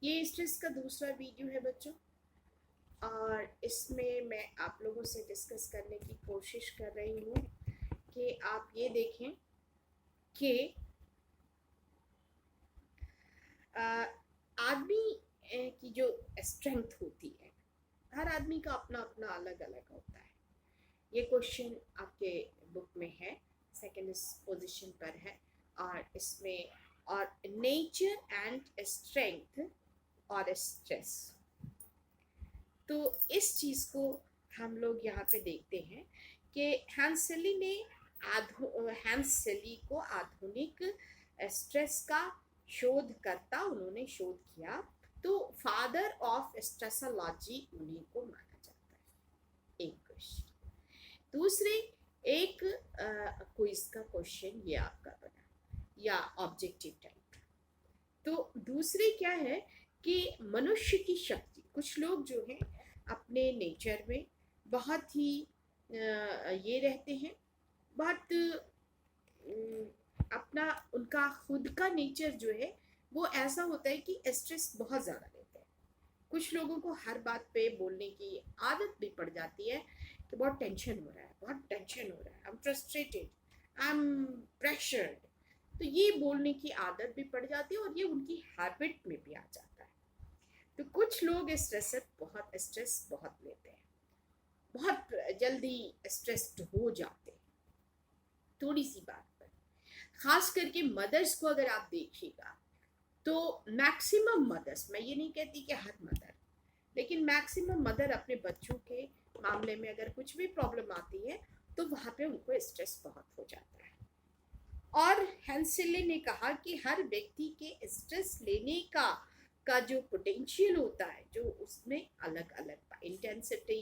ये स्ट्रेस का दूसरा वीडियो है बच्चों, और इसमें मैं आप लोगों से डिस्कस करने की कोशिश कर रही हूँ कि आप ये देखें कि आदमी की जो स्ट्रेंथ होती है, हर आदमी का अपना अपना अलग अलग होता है। ये क्वेश्चन आपके बुक में है, सेकंड पोजीशन पर है, और इसमें और नेचर एंड स्ट्रेंथ और स्ट्रेस। तो इस चीज़ को हम लोग यहाँ पे देखते हैं कि हैंसली को आधुनिक स्ट्रेस का शोधकर्ता उन्होंने शोध किया, तो फादर ऑफ स्ट्रेसोलॉजी उन्हीं को माना जाता है। एक क्वेश्चन। दूसरे, एक क्विज का क्वेश्चन ये आपका बना या ऑब्जेक्टिव टाइप। तो दूसरे क्या है कि मनुष्य की शक्ति, कुछ लोग जो हैं अपने नेचर में बहुत ही ये रहते हैं, बहुत अपना उनका खुद का नेचर जो है वो ऐसा होता है कि स्ट्रेस बहुत ज़्यादा लेते हैं। कुछ लोगों को हर बात पे बोलने की आदत भी पड़ जाती है कि बहुत टेंशन हो रहा है, बहुत टेंशन हो रहा है, I am frustrated, I am pressured. तो ये बोलने की आदत भी पड़ जाती है और ये उनकी हैबिट में भी आ जाता है। तो कुछ लोग स्ट्रेस बहुत लेते हैं, बहुत जल्दी स्ट्रेस्ड हो जाते हैं थोड़ी सी बात पर। खास करके मदर्स को अगर आप देखिएगा तो मैक्सिमम मदर्स, मैं ये नहीं कहती कि हर मदर, लेकिन मैक्सिमम मदर अपने बच्चों के मामले में अगर कुछ भी प्रॉब्लम आती है तो वहाँ पे उनको स्ट्रेस बहुत हो जाता है। और हेंसेले ने कहा कि हर व्यक्ति के स्ट्रेस लेने का जो पोटेंशियल होता है, जो उसमें अलग अलग इंटेंसिटी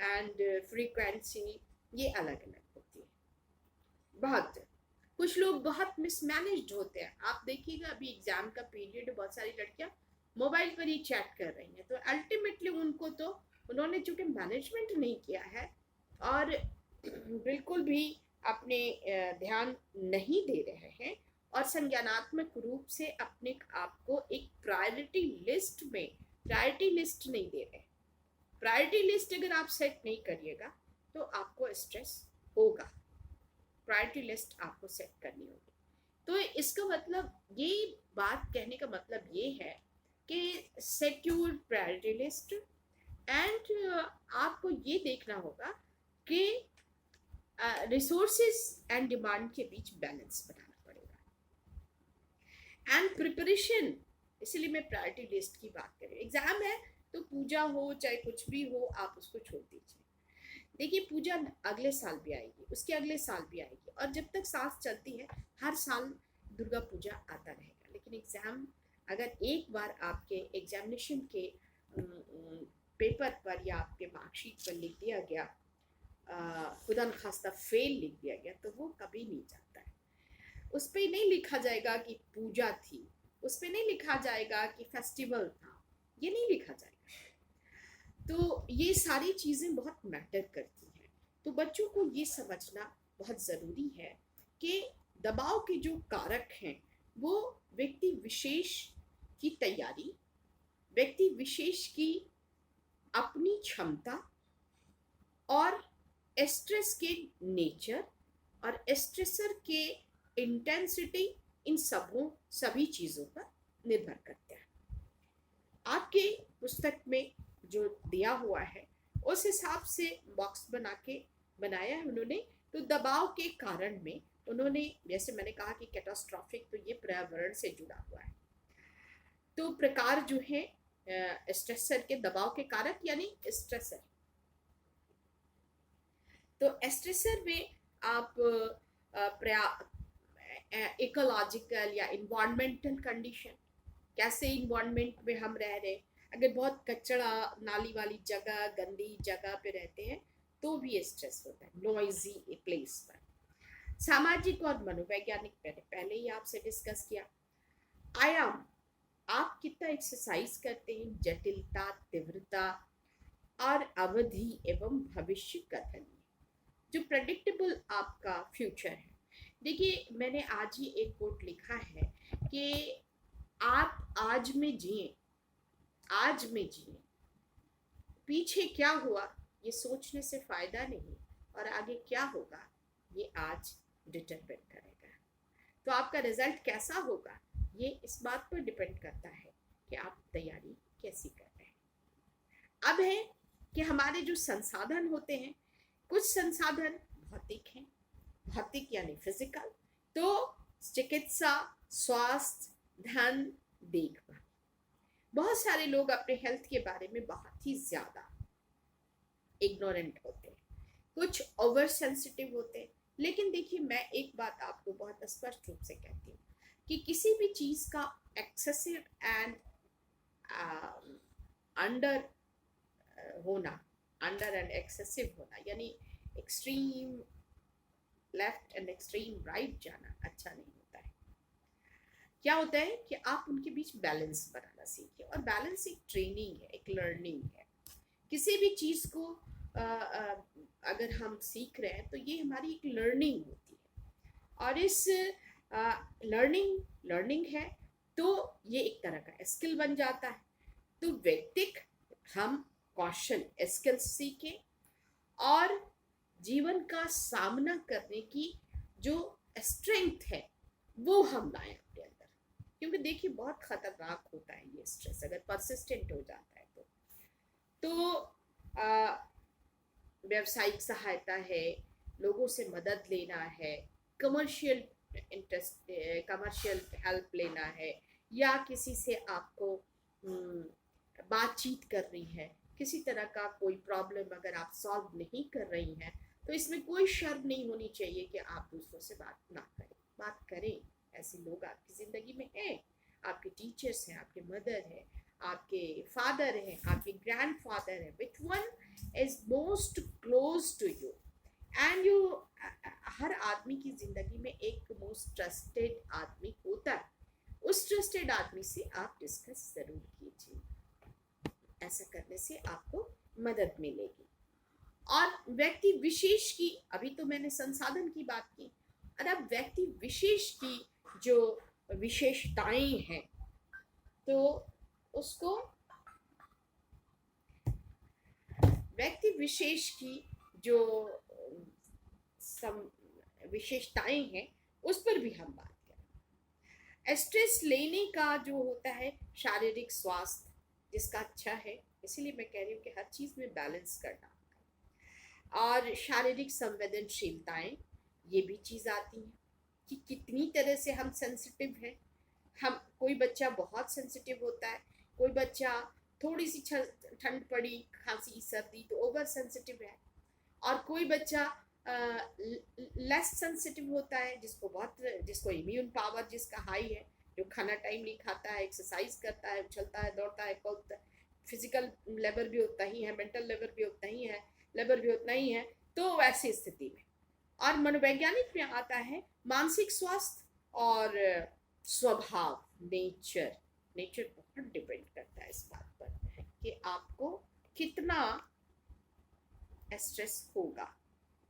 एंड फ्रीक्वेंसी ये अलग अलग होती है। बहुत कुछ लोग बहुत मिसमैनेज्ड होते हैं। आप देखिएगा अभी एग्जाम का पीरियड, बहुत सारी लड़कियां मोबाइल पर ही चैट कर रही हैं, तो अल्टीमेटली उनको तो उन्होंने चूंकि मैनेजमेंट नहीं किया है और बिल्कुल भी अपने ध्यान नहीं दे रहे हैं और संज्ञानात्मक रूप से अपने आप को एक प्रायोरिटी लिस्ट नहीं दे रहे। प्रायोरिटी लिस्ट अगर आप सेट नहीं करिएगा तो आपको स्ट्रेस होगा। प्रायोरिटी लिस्ट आपको सेट करनी होगी। तो इसका मतलब, ये बात कहने का मतलब ये है कि set your priority list and आपको ये देखना होगा कि रिसोर्सेज एंड डिमांड के बीच बैलेंस बनाना पड़ेगा एंड प्रिपरेशन। इसीलिए मैं प्रायोरिटी लिस्ट की बात कर रही हूँ। एग्जाम है तो पूजा हो चाहे कुछ भी हो, आप उसको छोड़ दीजिए। देखिए पूजा अगले साल भी आएगी, उसके अगले साल भी आएगी, और जब तक सांस चलती है हर साल दुर्गा पूजा आता रहेगा। लेकिन एग्जाम, अगर एक बार आपके एग्जामिनेशन के पेपर पर या आपके मार्कशीट पर लिख दिया गया, खुदा न खास्ता फेल लिख दिया गया, तो वो कभी नहीं जाता है। उस पर नहीं लिखा जाएगा कि पूजा थी, उस पर नहीं लिखा जाएगा कि फेस्टिवल था, ये नहीं लिखा जाएगा। तो ये सारी चीज़ें बहुत मैटर करती हैं। तो बच्चों को ये समझना बहुत ज़रूरी है कि दबाव के जो कारक हैं वो व्यक्ति विशेष की तैयारी, व्यक्ति विशेष की अपनी क्षमता और स्ट्रेस के नेचर और स्ट्रेसर के इंटेंसिटी, इन सभी चीज़ों पर निर्भर करते हैं। आपके पुस्तक में जो दिया हुआ है उस हिसाब से बॉक्स बनाया है उन्होंने। तो दबाव के कारण में उन्होंने, जैसे मैंने कहा कि कैटास्ट्रॉफिक, तो ये पर्यावरण से जुड़ा हुआ है। तो प्रकार जो है स्ट्रेसर के, दबाव के कारक यानी स्ट्रेसर। तो स्ट्रेसर में आप इकोलॉजिकल या इन्वायरमेंटल कंडीशन, कैसे इन्वायरमेंट में हम रह रहे हैं। अगर बहुत कचरा नाली वाली जगह, गंदी जगह पे रहते हैं तो भी स्ट्रेस होता है, नॉइजी प्लेस पर। सामाजिक और मनोवैज्ञानिक मैंने पहले ही आपसे डिस्कस किया। आयाम, आप कितना एक्सरसाइज करते हैं, जटिलता, तीव्रता और अवधि एवं भविष्य कथन, जो प्रेडिक्टेबल आपका फ्यूचर है। देखिए मैंने आज ही एक कोट लिखा है कि आप आज में जिए, आज में जिए, पीछे क्या हुआ ये सोचने से फायदा नहीं, और आगे क्या होगा ये आज डिटरमिन करेगा। तो आपका रिजल्ट कैसा होगा ये इस बात पर डिपेंड करता है कि आप तैयारी कैसी कर रहे हैं। अब है कि हमारे जो संसाधन होते हैं, कुछ संसाधन भौतिक हैं, भौतिक यानी फिजिकल, तो चिकित्सा, स्वास्थ्य, धन, देखभाल। बहुत सारे लोग अपने हेल्थ के बारे में बहुत ही ज्यादा इग्नोरेंट होते हैं, कुछ ओवर सेंसिटिव होते हैं। लेकिन देखिए, मैं एक बात आपको बहुत स्पष्ट रूप से कहती हूँ कि किसी भी चीज का एक्सेसिव एंड अंडर होना, अंडर एंड एक्सेसिव होना, यानी extreme left and extreme right जाना अच्छा नहीं होता है। क्या होता है कि आप उनके बीच बैलेंस बनाना सीखिए, और बैलेंस एक ट्रेनिंग है, एक लर्निंग है। किसी भी चीज को अगर हम सीख रहे हैं तो ये हमारी एक लर्निंग होती है, और इस लर्निंग है तो ये एक तरह का स्किल बन जाता है। तो व्यक्तिक हम कौशल स्किल्स सीखें और जीवन का सामना करने की जो स्ट्रेंथ है वो हम लाएं अपने अंदर, क्योंकि देखिए बहुत खतरनाक होता है ये स्ट्रेस अगर परसिस्टेंट हो जाता है तो व्यावसायिक सहायता है, लोगों से मदद लेना है, कमर्शियल हेल्प लेना है, या किसी से आपको बातचीत करनी है, किसी तरह का कोई प्रॉब्लम अगर आप सॉल्व नहीं कर रही हैं तो इसमें कोई शर्म नहीं होनी चाहिए कि आप दूसरों से बात ना करें। बात करें, ऐसे लोग आपकी ज़िंदगी में हैं, आपके टीचर्स हैं, आपके मदर हैं, आपके फादर हैं, आपके ग्रैंडफादर हैं, which one is most close to you and you. हर आदमी की ज़िंदगी में एक मोस्ट ट्रस्टेड आदमी होता है, उस ट्रस्टेड आदमी से आप डिस्कस ज़रूर कीजिए, ऐसा करने से आपको मदद मिलेगी। और व्यक्ति विशेष की, अभी तो मैंने संसाधन की बात की, और अब व्यक्ति विशेष की जो विशेषताएं हैं तो उसको, व्यक्ति विशेष की जो विशेषताएं हैं उस पर भी हम बात करें। स्ट्रेस लेने का जो होता है शारीरिक स्वास्थ्य जिसका अच्छा है, इसीलिए मैं कह रही हूँ कि हर चीज़ में बैलेंस करना, और शारीरिक संवेदनशीलताएं ये भी चीज़ आती हैं कि कितनी तरह से हम सेंसिटिव हैं। हम, कोई बच्चा बहुत सेंसिटिव होता है, कोई बच्चा थोड़ी सी ठंड पड़ी, खांसी, सर्दी तो ओवर सेंसिटिव है, और कोई बच्चा लेस सेंसिटिव होता है जिसको इम्यून पावर जिसका हाई है, जो खाना टाइम नहीं खाता है, एक्सरसाइज करता है, उछलता है, दौड़ता है, कूदता है, फिजिकल लेवल भी उतना ही है, मेंटल लेवल भी उतना ही है, लेवल भी उतना ही है। तो वैसी स्थिति में, और मनोवैज्ञानिक में आता है मानसिक स्वास्थ्य और स्वभाव, नेचर बहुत डिपेंड करता है इस बात पर कि आपको कितना स्ट्रेस होगा,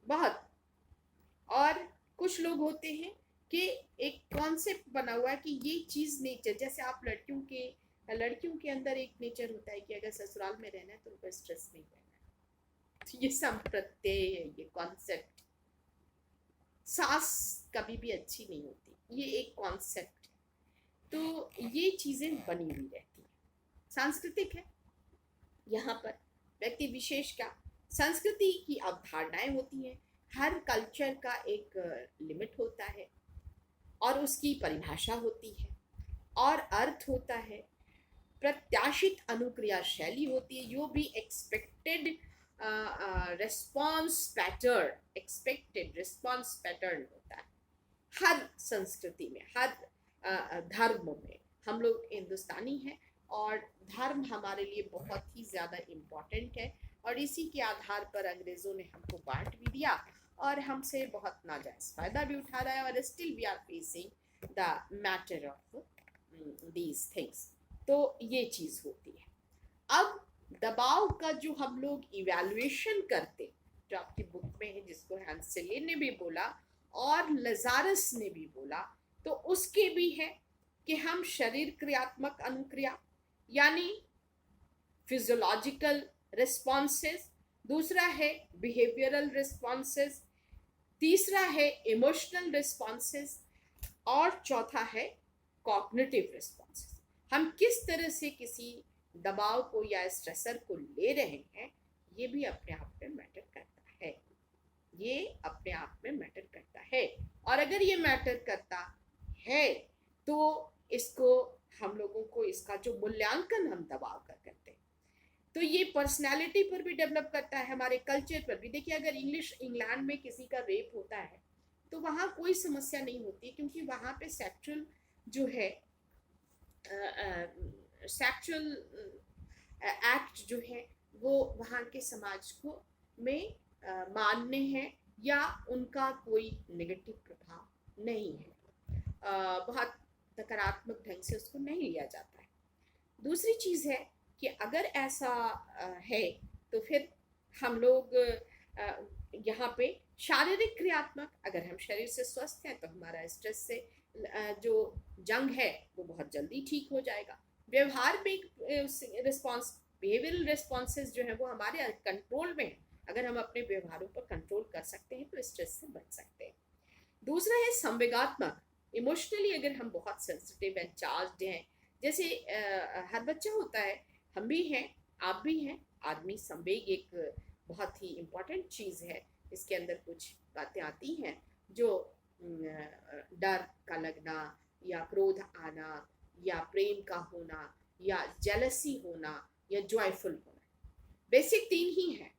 बहुत। और कुछ लोग होते हैं कि एक कॉन्सेप्ट बना हुआ है कि ये चीज़ नेचर, जैसे आप लड़कियों के अंदर एक नेचर होता है कि अगर ससुराल में रहना है तो उनको स्ट्रेस नहीं रहना है। तो ये संप्रत्यय है, ये कॉन्सेप्ट। सास कभी भी अच्छी नहीं होती, ये एक कॉन्सेप्ट है। तो ये चीज़ें बनी हुई रहती हैं, सांस्कृतिक है। यहाँ पर व्यक्ति विशेष का संस्कृति की अवधारणाएं होती हैं, हर कल्चर का एक लिमिट होता है और उसकी परिभाषा होती है और अर्थ होता है, प्रत्याशित अनुक्रिया शैली होती है, यो भी एक्सपेक्टेड रिस्पॉन्स पैटर्न होता है हर संस्कृति में, हर धर्म में। हम लोग हिंदुस्तानी हैं और धर्म हमारे लिए बहुत ही ज़्यादा इम्पोर्टेंट है, और इसी के आधार पर अंग्रेज़ों ने हमको बांट भी दिया और हमसे बहुत नाजायज़ फ़ायदा भी उठा रहा है, और still we are facing the matter of these things. तो ये चीज़ होती है। अब दबाव का जो हम लोग इवैल्यूएशन करते, जो आपकी बुक में है, जिसको हैंसेले ने भी बोला और लजारस ने भी बोला, तो उसके भी है कि हम शरीर क्रियात्मक अनुक्रिया, यानी फिजियोलॉजिकल रिस्पॉन्सेस, दूसरा है बिहेवियरल रिस्पॉन्सेस, तीसरा है इमोशनल रिस्पॉन्सेस, और चौथा है कॉग्निटिव रिस्पॉन्सेस। हम किस तरह से किसी दबाव को या स्ट्रेसर को ले रहे हैं, ये भी अपने आप में मैटर करता है, ये अपने आप में मैटर करता है। और अगर ये मैटर करता है तो इसको हम लोगों को इसका जो मूल्यांकन हम दबाव का करते हैं, तो ये पर्सनालिटी पर भी डेवलप करता है, हमारे कल्चर पर भी। देखिए, अगर इंग्लैंड में किसी का रेप होता है तो वहाँ कोई समस्या नहीं होती, क्योंकि वहाँ पे सेक्सुअल जो है सेक्सुअल एक्ट जो है वो वहाँ के समाज को में मान्य है, या उनका कोई नेगेटिव प्रभाव नहीं है, बहुत नकारात्मक ढंग से उसको नहीं लिया जाता है। दूसरी चीज़ है कि अगर ऐसा है तो फिर हम लोग यहाँ पे शारीरिक क्रियात्मक, अगर हम शरीर से स्वस्थ हैं तो हमारा स्ट्रेस से जो जंग है वो बहुत जल्दी ठीक हो जाएगा। व्यवहार में रिस्पॉन्स, बिहेवियरल रिस्पॉन्सेज जो है वो हमारे कंट्रोल में है। अगर हम अपने व्यवहारों पर कंट्रोल कर सकते हैं तो स्ट्रेस से बच सकते हैं। दूसरा है संवेगात्मक, इमोशनली अगर हम बहुत सेंसिटिव एंड चार्ज्ड हैं, जैसे हर बच्चा होता है, हम भी हैं, आप भी हैं। आदमी संवेग एक बहुत ही इम्पोर्टेंट चीज़ है, इसके अंदर कुछ बातें आती हैं जो डर का लगना, या क्रोध आना, या प्रेम का होना, या जेलसी होना, या जॉयफुल होना, बेसिक 3 ही हैं।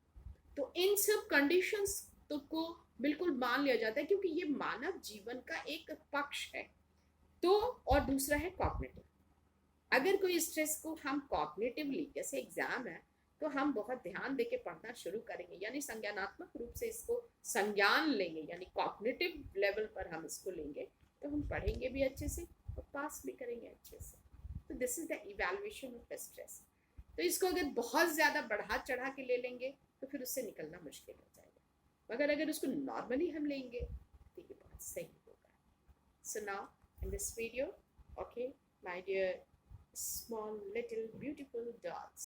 तो इन सब कंडीशंस तो को बिल्कुल मान लिया जाता है, क्योंकि ये मानव जीवन का एक पक्ष है। तो और दूसरा है कॉग्निटिव। अगर कोई स्ट्रेस को हम कॉग्निटिवली, जैसे एग्जाम है तो हम बहुत ध्यान देके पढ़ना शुरू करेंगे, यानी संज्ञानात्मक रूप से इसको संज्ञान लेंगे, यानी कॉग्निटिव लेवल पर हम इसको लेंगे, तो हम पढ़ेंगे भी अच्छे से और पास भी करेंगे अच्छे से। तो this is the evaluation of stress. तो इसको अगर बहुत ज़्यादा बढ़ा चढ़ा के ले लेंगे तो फिर उससे निकलना मुश्किल हो जाएगा, मगर अगर उसको नॉर्मली हम लेंगे तो ये बहुत सही होगा। So now in this video, okay, my dear small little beautiful dots,